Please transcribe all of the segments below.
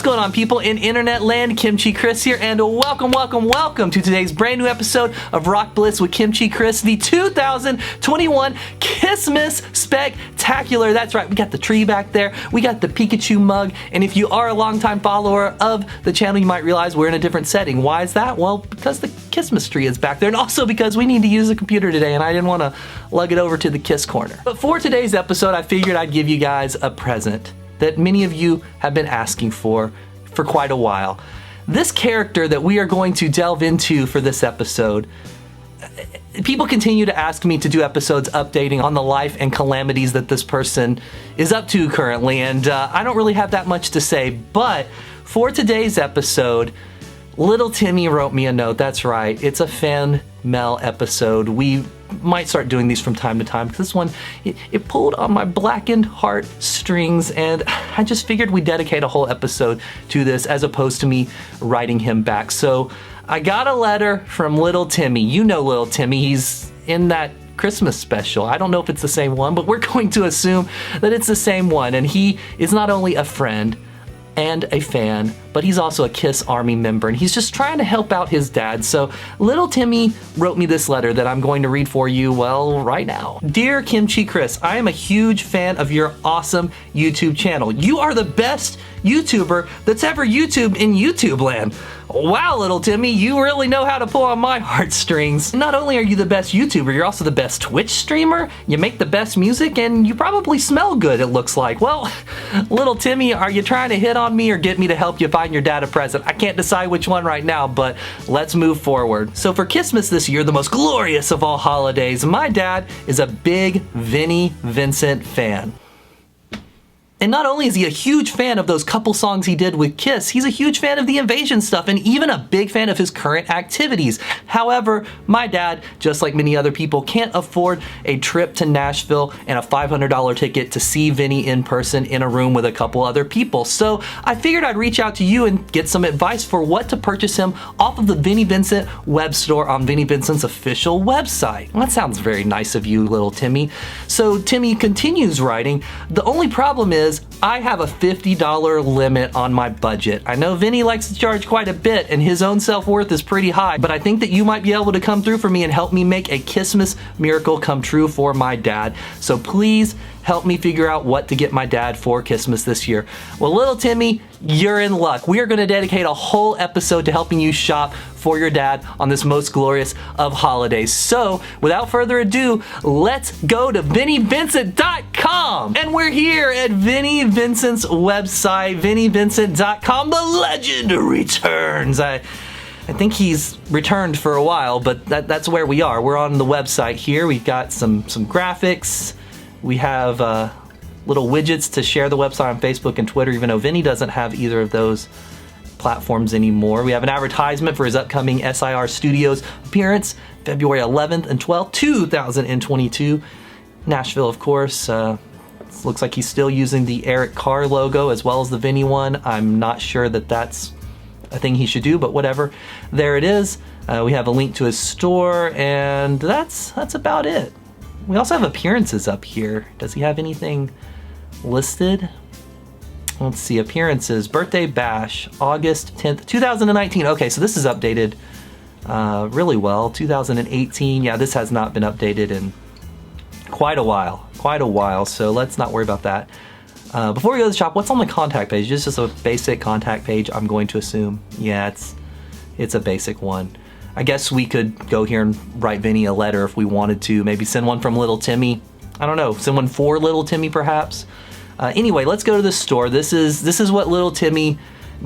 going on, people in internet land? Kimchi Chris here, and welcome to today's brand new episode of Rock Bliss with Kimchi Chris, the 2021 KISSMas Spectacular. That's right, we got the tree back there, we got the Pikachu mug, and if you are a longtime follower of the channel, you might realize we're in a different setting. Why is that? Well, because the KISSMas tree is back there, and also because we need to use a computer today, and I didn't want to lug it over to the Kiss Corner. But for today's episode, I figured I'd give you guys a present that many of you have been asking for quite a while. This character that we are going to delve into for this episode, people continue to ask me to do episodes updating on the life and calamities that this person is up to currently, and I don't really have that much to say, but for today's episode, Little Timmy wrote me a note. That's right, it's a fan mail episode. We might start doing these from time to time because this one, it pulled on my blackened heart strings, and I just figured we'd dedicate a whole episode to this as opposed to me writing him back. So I got a letter from Little Timmy. You know Little Timmy, he's in that Christmas special. I don't know if it's the same one, but we're going to assume that it's the same one, and he is not only a friend and a fan, but he's also a KISS Army member, and he's just trying to help out his dad. So Little Timmy wrote me this letter that I'm going to read for you, well, right now. Dear Kimchi Chris, I am a huge fan of your awesome YouTube channel. You are the best YouTuber that's ever YouTubed in YouTube land. Wow, Little Timmy, you really know how to pull on my heartstrings. Not only are you the best YouTuber, you're also the best Twitch streamer, you make the best music, and you probably smell good, it looks like. Well, Little Timmy, are you trying to hit on me or get me to help you find your dad a present? I can't decide which one right now, but let's move forward. So for KISSMas this year, the most glorious of all holidays, my dad is a big Vinnie Vincent fan. And not only is he a huge fan of those couple songs he did with Kiss, he's a huge fan of the Invasion stuff and even a big fan of his current activities. However, my dad, just like many other people, can't afford a trip to Nashville and a $500 ticket to see Vinnie in person in a room with a couple other people. So I figured I'd reach out to you and get some advice for what to purchase him off of the Vinnie Vincent web store on Vinnie Vincent's official website. Well, that sounds very nice of you, Little Timmy. So Timmy continues writing, the only problem is I have a $50 limit on my budget. I know Vinnie likes to charge quite a bit and his own self-worth is pretty high, but I think that you might be able to come through for me and help me make a KISSMas miracle come true for my dad. So please help me figure out what to get my dad for KISSMas this year. Well, Little Timmy, you're in luck. We are going to dedicate a whole episode to helping you shop for your dad on this most glorious of holidays. So, without further ado, let's go to VinnieVincent.com. And we're here at Vinnie Vincent's website, VinnieVincent.com. The legend returns. I think he's returned for a while, but that's where we are. We're on the website here. We've got some graphics. We have little widgets to share the website on Facebook and Twitter, even though Vinnie doesn't have either of those platforms anymore. We have an advertisement for his upcoming SIR Studios appearance, February 11th and 12th, 2022. Nashville, of course. Looks like he's still using the Eric Carr logo as well as the Vinnie one. I'm not sure that that's a thing he should do, but whatever. There it is. We have a link to his store, and that's about it. We also have appearances up here. Does he have anything listed? Let's see, appearances. Birthday Bash, August 10th, 2019. Okay, so this is updated really well. 2018, yeah, this has not been updated in quite a while, so let's not worry about that. Before we go to the shop, what's on the contact page? Just a basic contact page, I'm going to assume. Yeah, it's a basic one. I guess we could go here and write Vinnie a letter if we wanted to. Maybe send one from Little Timmy. I don't know, send one for Little Timmy perhaps. Anyway, let's go to the store. This is what Little Timmy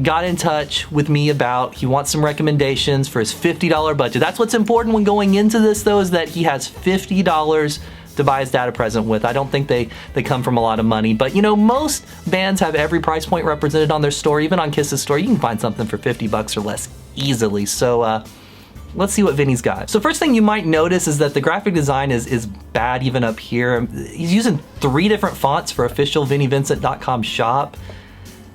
got in touch with me about. He wants some recommendations for his $50 budget. That's what's important when going into this, though, is that he has $50 to buy his dad a present with. I don't think they come from a lot of money, but you know, most bands have every price point represented on their store. Even on Kiss's store, you can find something for 50 bucks or less easily. So let's see what Vinnie's got. So first thing you might notice is that the graphic design is bad even up here. He's using 3 different fonts for official VinnieVincent.com shop.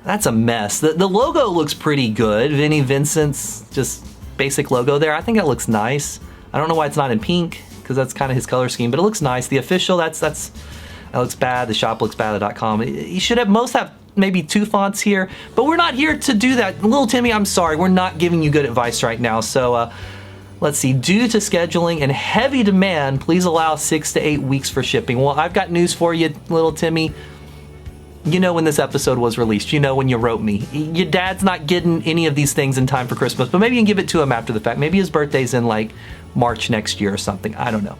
That's a mess. The logo looks pretty good. Vinnie Vincent's just basic logo there. I think that looks nice. I don't know why it's not in pink, because that's kind of his color scheme, but it looks nice. The official, that looks bad. The shop looks bad. The .com. You should at most have maybe 2 fonts here, but we're not here to do that. Little Timmy, I'm sorry, we're not giving you good advice right now. So let's see, due to scheduling and heavy demand, please allow 6 to 8 weeks for shipping. Well, I've got news for you, little Timmy. You know when this episode was released. You know when you wrote me. Your dad's not getting any of these things in time for Christmas, but maybe you can give it to him after the fact. Maybe his birthday's in like March next year or something. I don't know.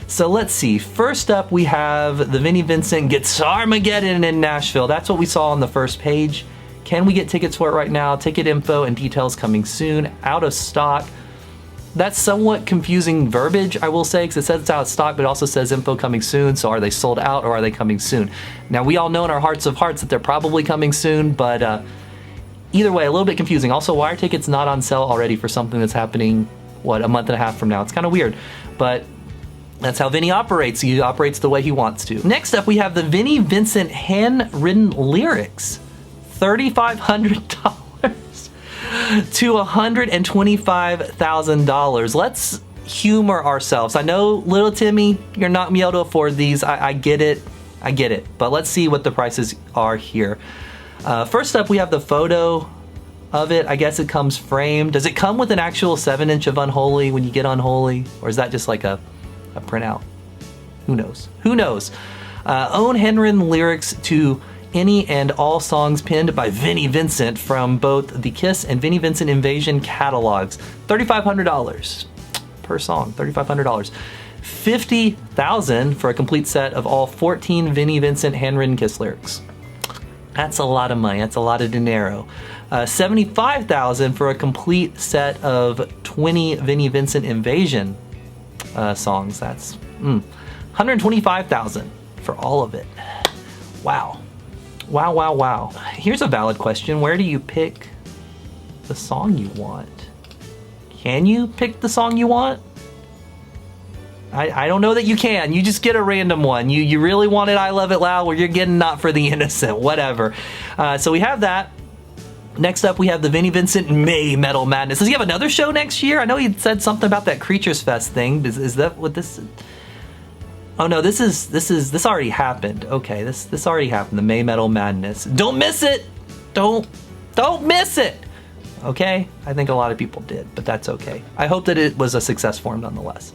So let's see. First up, we have the Vinnie Vincent Guitarmageddon in Nashville. That's what we saw on the first page. Can we get tickets for it right now? Ticket info and details coming soon. Out of stock. That's somewhat confusing verbiage, I will say, because it says it's out of stock, but it also says info coming soon. So are they sold out or are they coming soon? Now, we all know in our hearts of hearts that they're probably coming soon, but either way, a little bit confusing. Also, why are tickets not on sale already for something that's happening, what, a month and a half from now? It's kind of weird, but that's how Vinnie operates. He operates the way he wants to. Next up, we have the Vinnie Vincent handwritten lyrics, $3,500. to $125,000. Let's humor ourselves. I know, little Timmy, you're not gonna be able to afford these. I get it. I get it. But let's see what the prices are here. First up, we have the photo of it. I guess it comes framed. Does it come with an actual 7-inch of Unholy when you get Unholy? Or is that just like a printout? Who knows? Who knows? Own handwritten lyrics to any and all songs penned by Vinnie Vincent from both the Kiss and Vinnie Vincent Invasion catalogs. $3,500 per song, $3,500. $50,000 for a complete set of all 14 Vinnie Vincent handwritten Kiss lyrics. That's a lot of money, that's a lot of dinero. $75,000 for a complete set of 20 Vinnie Vincent Invasion songs. That's $125,000 for all of it. Wow. Wow, wow, wow. Here's a valid question. Where do you pick the song you want? Can you pick the song you want? I don't know that you can. You just get a random one. You really wanted I Love It Loud, well, you're getting Not for the Innocent, whatever. So we have that. Next up, we have the Vinnie Vincent May Metal Madness. Does he have another show next year? I know he said something about that Creatures Fest thing. Is that what this is? Oh no, this already happened. Okay, this already happened. The May Metal Madness. Don't miss it. Don't miss it. Okay, I think a lot of people did, but that's okay. I hope that it was a success for him nonetheless.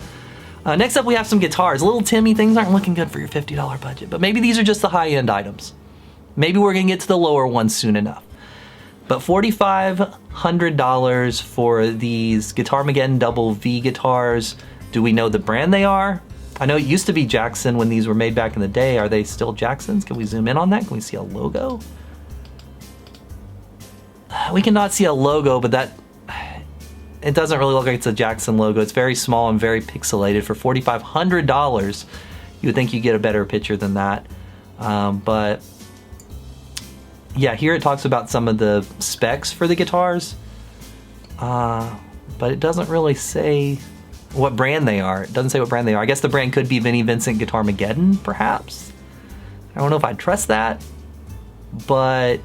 Next up, we have some guitars. Little Timmy, things aren't looking good for your $50 budget, but maybe these are just the high-end items. Maybe we're gonna get to the lower ones soon enough. But $4,500 for these Guitarmageddon Double V guitars. Do we know the brand they are? I know it used to be Jackson when these were made back in the day. Are they still Jacksons? Can we zoom in on that? Can we see a logo? We cannot see a logo, but it doesn't really look like it's a Jackson logo. It's very small and very pixelated. For $4,500, you would think you'd get a better picture than that. But yeah, here it talks about some of the specs for the guitars, but it doesn't really say what brand they are. It doesn't say what brand they are. I guess the brand could be Vinnie Vincent Guitarmageddon, perhaps. I don't know if I'd trust that, but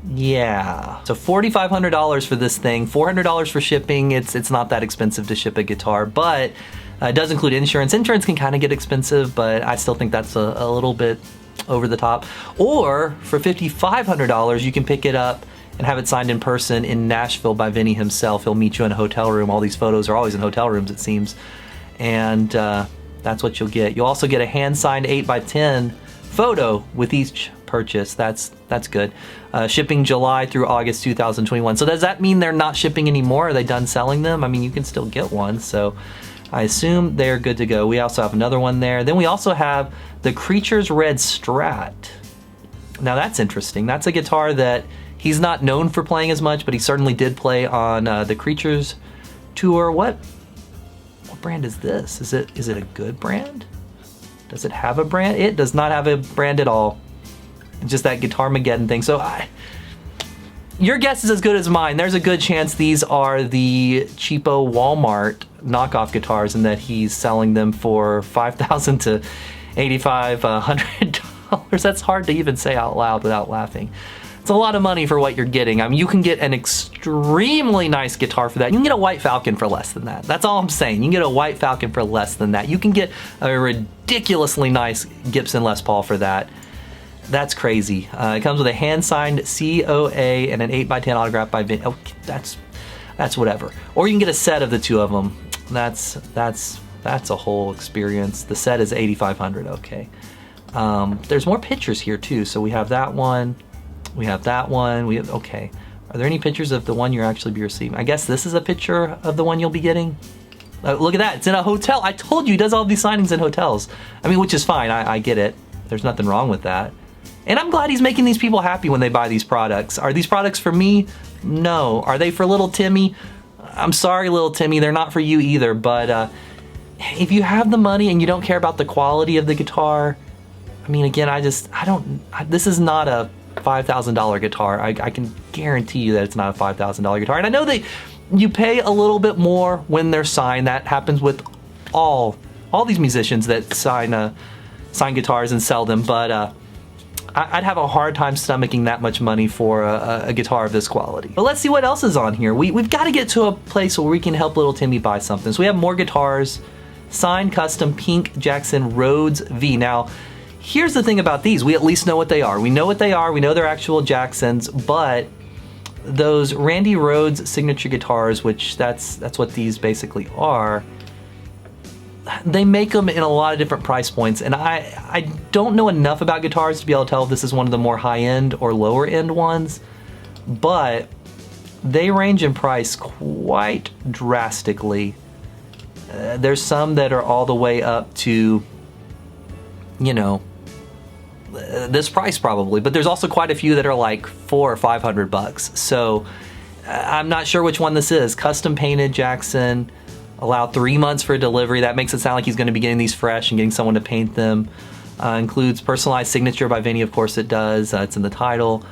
yeah. So $4,500 for this thing, $400 for shipping. It's not that expensive to ship a guitar, but it does include insurance. Insurance can kind of get expensive, but I still think that's a little bit over the top. Or for $5,500, you can pick it up and have it signed in person in Nashville by Vinnie himself. He'll meet you in a hotel room. All these photos are always in hotel rooms, it seems. And that's what you'll get. You'll also get a hand-signed 8x10 photo with each purchase. That's good. Shipping July through August 2021. So does that mean they're not shipping anymore? Are they done selling them? I mean, you can still get one, so I assume they're good to go. We also have another one there. Then we also have the Creatures Red Strat. Now that's interesting. That's a guitar that he's not known for playing as much, but he certainly did play on the Creatures tour. What brand is this? Is it a good brand? Does it have a brand? It does not have a brand at all. It's just that Guitarmageddon thing. So your guess is as good as mine. There's a good chance these are the cheapo Walmart knockoff guitars and that he's selling them for $5,000 to $8,500. That's hard to even say out loud without laughing. It's a lot of money for what you're getting. I mean, you can get an extremely nice guitar for that. You can get a White Falcon for less than that. That's all I'm saying. You can get a White Falcon for less than that. You can get a ridiculously nice Gibson Les Paul for that. That's crazy. It comes with a hand-signed COA and an 8x10 autograph by Vinnie. Oh, that's whatever. Or you can get a set of the two of them. That's a whole experience. The set is $8,500. Okay. There's more pictures here too. So we have that one. We have that one. Okay. Are there any pictures of the one you'll actually be receiving? I guess this is a picture of the one you'll be getting. Look at that. It's in a hotel. I told you he does all these signings in hotels. I mean, which is fine. I get it. There's nothing wrong with that. And I'm glad he's making these people happy when they buy these products. Are these products for me? No. Are they for little Timmy? I'm sorry, little Timmy. They're not for you either. But if you have the money and you don't care about the quality of the guitar, I mean, again, this is not a $5,000 guitar. I can guarantee you that it's not a $5,000 guitar. And I know that you pay a little bit more when they're signed. That happens with all these musicians that sign guitars and sell them. But I'd have a hard time stomaching that much money for a guitar of this quality. But let's see what else is on here. We've got to get to a place where we can help little Timmy buy something. So we have more guitars. Signed custom pink Jackson Rhodes V. Now, here's the thing about these. We at least know what they are. We know what they are. We know they're actual Jacksons, but those Randy Rhoads signature guitars, which that's what these basically are, they make them in a lot of different price points, and I don't know enough about guitars to be able to tell if this is one of the more high-end or lower-end ones, but they range in price quite drastically. There's some that are all the way up to, you know, this price probably, but there's also quite a few that are like $400 or $500. So I'm not sure which one this is. Custom painted Jackson, allow 3 months for delivery. That makes it sound like he's going to be getting these fresh and getting someone to paint them. Includes personalized signature by Vinnie, of course it does. It's in the title.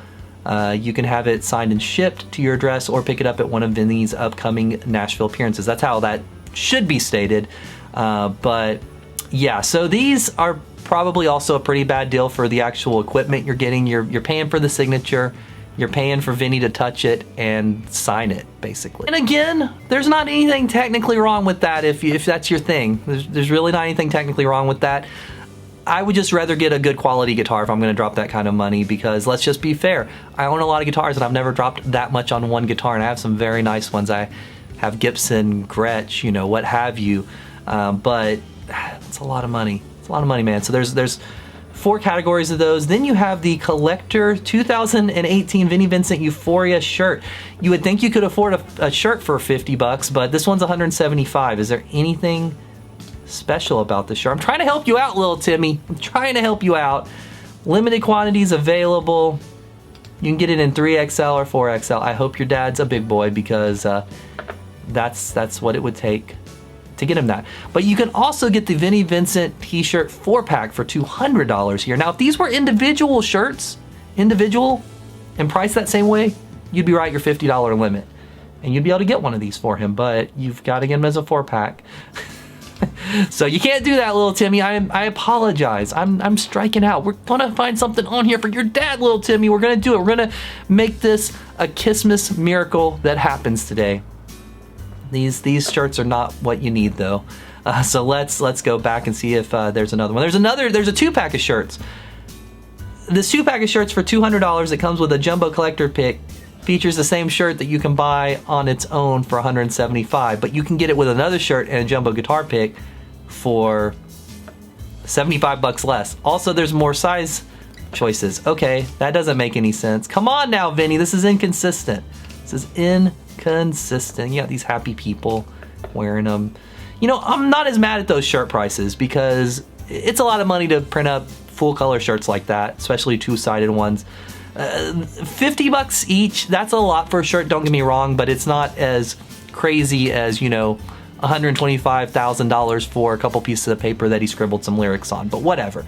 You can have it signed and shipped to your address or pick it up at one of Vinnie's upcoming Nashville appearances. That's how that should be stated. But yeah, so these are probably also a pretty bad deal for the actual equipment you're getting. You're paying for the signature, you're paying for Vinnie to touch it and sign it, basically. And again, there's not anything technically wrong with that if that's your thing. There's really not anything technically wrong with that. I would just rather get a good quality guitar if I'm gonna drop that kind of money, because let's just be fair. I own a lot of guitars and I've never dropped that much on one guitar, and I have some very nice ones. I have Gibson, Gretsch, you know, what have you. But it's a lot of money. It's a lot of money, man. So there's 4 categories of those. Then you have the collector 2018 Vinnie Vincent Euphoria shirt. You would think you could afford a shirt for $50, but this one's $175. Is there anything special about this shirt? I'm trying to help you out, little Timmy. I'm trying to help you out. Limited quantities available. You can get it in 3XL or 4XL. I hope your dad's a big boy, because that's what it would take to get him that. But you can also get the Vinnie Vincent t-shirt 4-pack for $200 here. Now, if these were individual shirts, individual, and priced that same way, you'd be right at your $50 limit. And you'd be able to get one of these for him, but you've got to get him as a 4-pack. So you can't do that, little Timmy. I apologize. I'm striking out. We're gonna find something on here for your dad, little Timmy. We're gonna do it. We're gonna make this a KISSMas miracle that happens today. These shirts are not what you need, though. So let's go back and see if there's another one. There's a 2-pack of shirts. This 2-pack of shirts for $200. It comes with a jumbo collector pick. Features the same shirt that you can buy on its own for $175, but you can get it with another shirt and a jumbo guitar pick for $75 less. Also, there's more size choices. Okay, that doesn't make any sense. Come on now, Vinnie. This is inconsistent. This is inconsistent. You got these happy people wearing them. You know, I'm not as mad at those shirt prices, because it's a lot of money to print up full color shirts like that, especially 2-sided ones. $50 each, that's a lot for a shirt, don't get me wrong, but it's not as crazy as, you know, $125,000 for a couple pieces of paper that he scribbled some lyrics on, but whatever.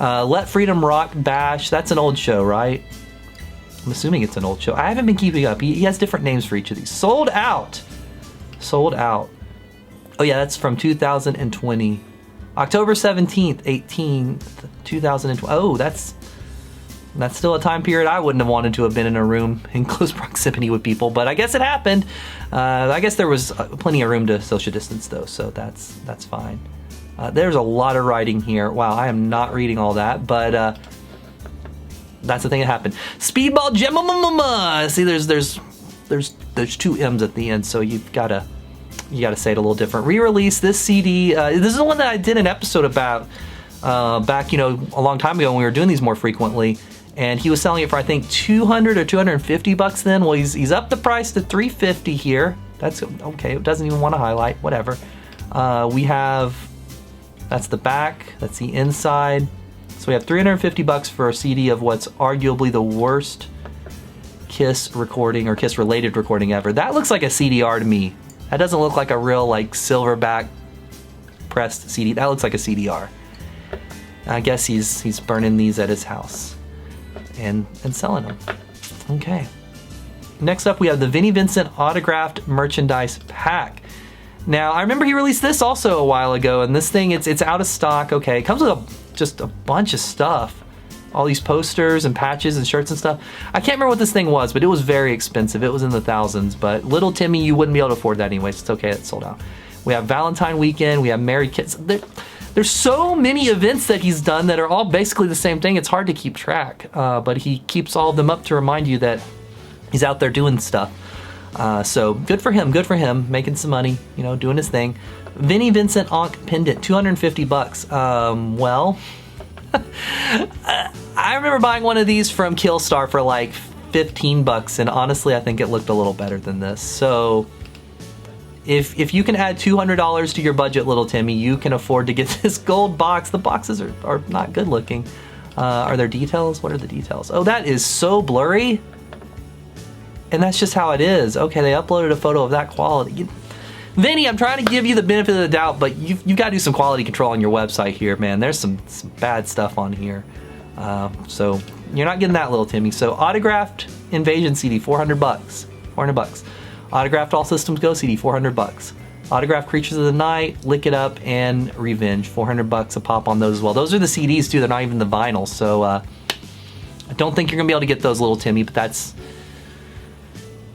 Let Freedom Rock Bash, that's an old show, right? I'm assuming it's an old show. I haven't been keeping up. He has different names for each of these. Sold Out. Sold Out. Oh yeah, that's from 2020. October 17th, 18th, 2020. Oh, that's still a time period I wouldn't have wanted to have been in a room in close proximity with people, but I guess it happened. I guess there was plenty of room to social distance though, so that's fine. There's a lot of writing here. Wow, I am not reading all that, but That's the thing that happened. Speedball Gem. See, there's two M's at the end, so you gotta say it a little different. Re-release this CD. This is the one that I did an episode about back, a long time ago when we were doing these more frequently. And he was selling it for, I think, 200 or 250 bucks then. Well, he's upped the price to 350 here. That's okay. It doesn't even want to highlight. Whatever. That's the back. That's the inside. So we have 350 bucks for a CD of what's arguably the worst Kiss recording or Kiss related recording ever. That looks like a CDR to me. That doesn't look like a real like silverback pressed CD. That looks like a CDR. I guess he's burning these at his house and selling them. Okay. Next up, we have the Vinnie Vincent autographed merchandise pack. Now, I remember he released this also a while ago, and this thing, it's out of stock. Okay, it comes with just a bunch of stuff. All these posters and patches and shirts and stuff. I can't remember what this thing was, but it was very expensive. It was in the thousands, but little Timmy, you wouldn't be able to afford that anyways. It's okay, it's sold out. We have Valentine Weekend, we have Married Kids. There's so many events that he's done that are all basically the same thing. It's hard to keep track, but he keeps all of them up to remind you that he's out there doing stuff. So good for him, making some money, doing his thing. Vinnie Vincent Ankh pendant, 250 bucks. Well, I remember buying one of these from Killstar for like 15 bucks, and honestly, I think it looked a little better than this. So if you can add $200 to your budget, little Timmy, you can afford to get this gold box. The boxes are not good looking. Are there details? What are the details? Oh, that is so blurry. And that's just how it is. Okay, they uploaded a photo of that quality. Vinny, I'm trying to give you the benefit of the doubt, but you've got to do some quality control on your website here, man. There's some bad stuff on here. So you're not getting that, little Timmy. So autographed Invasion CD, 400 bucks. 400 bucks. Autographed All Systems Go CD, 400 bucks. Autographed Creatures of the Night, Lick It Up, and Revenge, 400 bucks a pop on those as well. Those are the CDs too, they're not even the vinyl, so I don't think you're gonna be able to get those, little Timmy, but that's...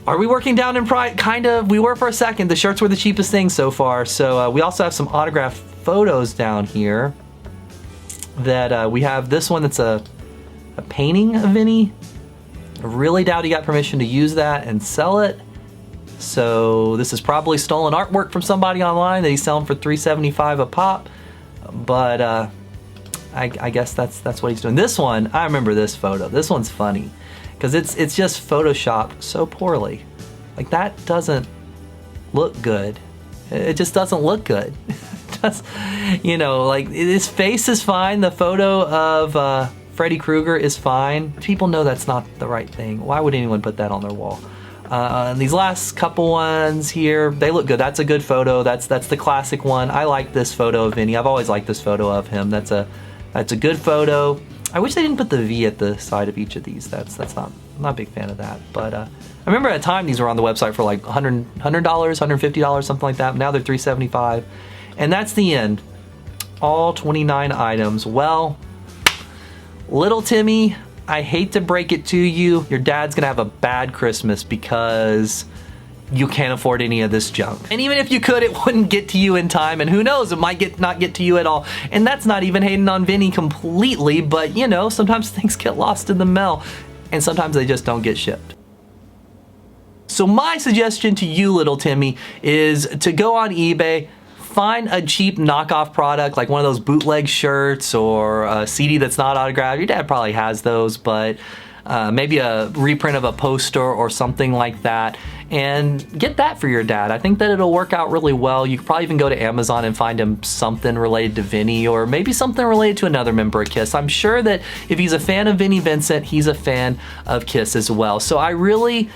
Are we working down in price? Kind of. We were for a second. The shirts were the cheapest thing so far, so we also have some autographed photos down here that we have this one that's a painting of Vinny. I really doubt he got permission to use that and sell it. So this is probably stolen artwork from somebody online that he's selling for $3.75 a pop. But I guess that's what he's doing. This one, I remember this photo. This one's funny because it's just photoshopped so poorly. Like that doesn't look good. It just doesn't look good. Like his face is fine. The photo of Freddy Krueger is fine. People know that's not the right thing. Why would anyone put that on their wall? These last couple ones here, they look good. That's a good photo. That's the classic one. I like this photo of Vinny. I've always liked this photo of him. That's a good photo. I wish they didn't put the V at the side of each of these. I'm not a big fan of that. But I remember at a time these were on the website for like $100, $150, something like that. Now they're $3.75. And that's the end. All 29 items. Well, little Timmy, I hate to break it to you, your dad's gonna have a bad Christmas because you can't afford any of this junk. And even if you could, it wouldn't get to you in time, and who knows, it might not get to you at all. And that's not even hating on Vinny completely, but sometimes things get lost in the mail, and sometimes they just don't get shipped. So my suggestion to you, little Timmy, is to go on eBay, find a cheap knockoff product like one of those bootleg shirts or a CD that's not autographed. Your dad probably has those, but maybe a reprint of a poster or something like that, and get that for your dad. I think that it'll work out really well. You could probably even go to Amazon and find him something related to Vinny, or maybe something related to another member of Kiss. I'm sure that if he's a fan of Vinnie Vincent, he's a fan of Kiss as well. So I really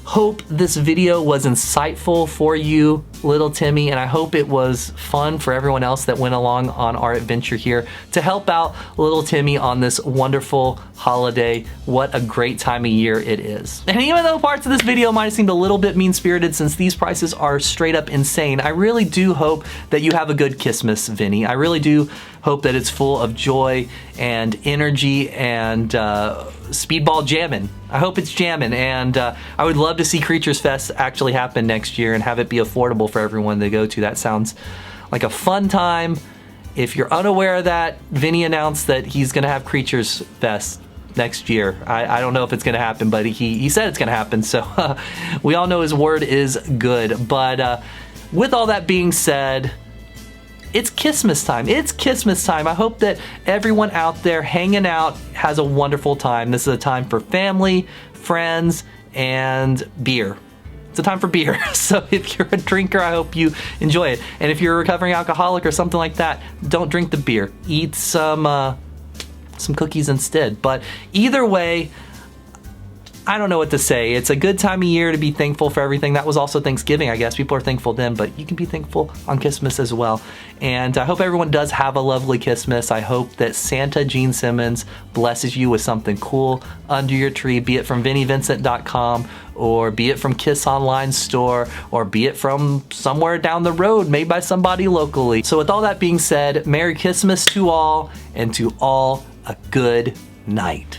hope this video was insightful for you, little Timmy, and I hope it was fun for everyone else that went along on our adventure here to help out little Timmy on this wonderful holiday. What a great time of year it is. And even though parts of this video might have seemed a little bit mean-spirited since these prices are straight up insane, I really do hope that you have a good KISSMas, Vinny. I really do hope that it's full of joy and energy and speedball jamming. I hope it's jamming, and I would love to see Creatures Fest actually happen next year and have it be affordable for everyone to go to. That sounds like a fun time. If you're unaware of that, Vinny announced that he's gonna have Creatures Fest next year. I don't know if it's gonna happen, but he said it's gonna happen, so we all know his word is good. But with all that being said, it's KISSMas time. It's KISSMas time. I hope that everyone out there hanging out has a wonderful time. This is a time for family, friends, and beer. It's a time for beer. So if you're a drinker, I hope you enjoy it. And if you're a recovering alcoholic or something like that, don't drink the beer. Eat some cookies instead. But either way, I don't know what to say. It's a good time of year to be thankful for everything. That was also Thanksgiving, I guess. People are thankful then, but you can be thankful on KISSMas as well. And I hope everyone does have a lovely KISSMas. I hope that Santa Gene Simmons blesses you with something cool under your tree, be it from VinnieVincent.com, or be it from Kiss Online Store, or be it from somewhere down the road, made by somebody locally. So with all that being said, Merry KISSMas to all, and to all a good night.